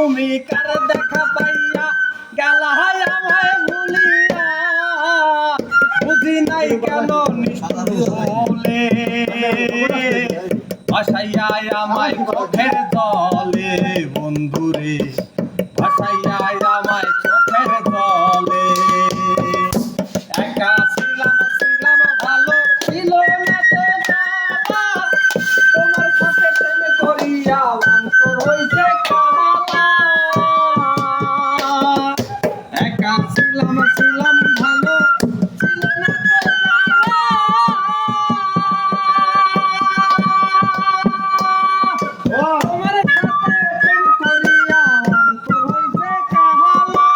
তুমি কার দেখা পাইয়া গেলা আমায় ভুলিয়া বুঝি নাই কেন নিষ্ঠুরে ভাসাইয়া আমায় চোখের জলে বন্ধুরে ভাসাইয়া আমায় চোখের জলে একা ছিলাম ভালো ছিল না তো জানা তোমার সাথে প্রেম করিয়া অন্তর হইছে কালা একা ছিলাম ভালো ছিল না তো জানা তোমার সাথে প্রেম করিয়া অন্তর হইছে কালা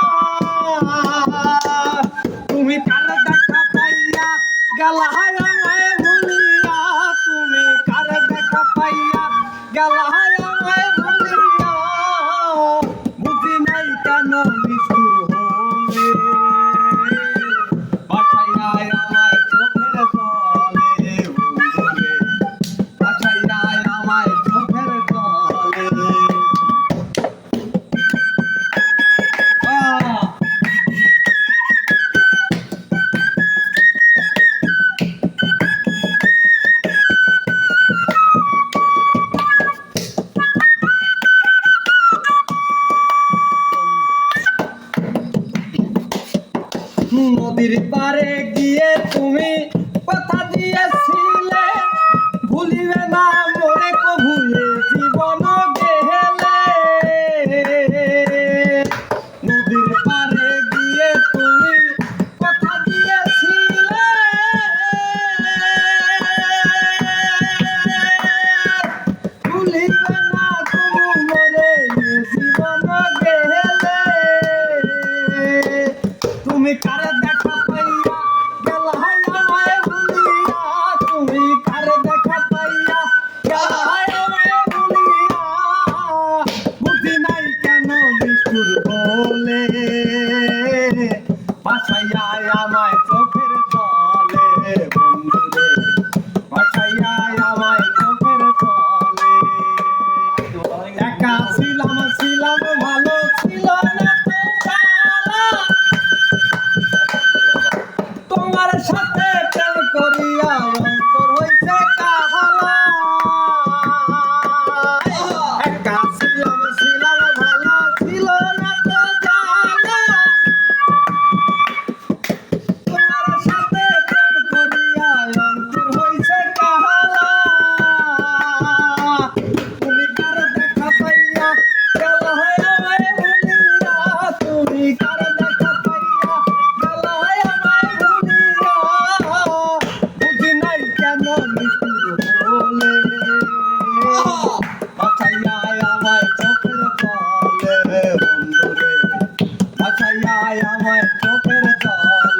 তুমি কার দেখা পাইয়া গেলা আমায় ভুলিয়া তুমি কার দেখা পাইয়া গেলা আমায় ভুলিয়া বুঝি নাই কেন নিষ্ঠুর হলে বাঁচাইয়া আমায় চোখের জলে বন্ধুরে বাঁচাইয়া আমায় চোখের জলে নদীর পারে গিয়ে তুমি কথা দিয়েছিলে ভুলিবে না মোরে কভুয়ে জীবন গেলে নদীর পারে গিয়ে তুমি কথা দিয়েছিলে ভুলিবে না তুমি মোরে জীবন গেলে তুমি কার দেখা পাইয়া গেলা আমায় ভুলিয়া তুমি কার দেখা পাইয়া গেলা আমায় ভুলিয়া বুঝি নাই কেন নিষ্ঠুর বলে বাঁচাইয়া আমায় চোখের জলে বন্ধুরে বাঁচাইয়া আমায় চোখের জলে একা ছিলাম ভালো ছিল না তো জানা তোমার সাথে প্রেম করিয়া অন্তর হইছে কাহালা একা ছিলাম ভালো ছিল না তো জানা তোমার সাথে প্রেম করিয়া অন্তর হইছে কাহালা তুমি কার দেখা পাইয়া গেলা আমায় ভুলিয়া তুমি কার দেখা পাইয়া গেলা আমায় ভুলিয়া বুঝি নাই কেন নিষ্ঠুর বলে বাঁচাইয়া আমায় চোখের জলে বন্ধুরে বাঁচাইয়া আমায় চোখের জলে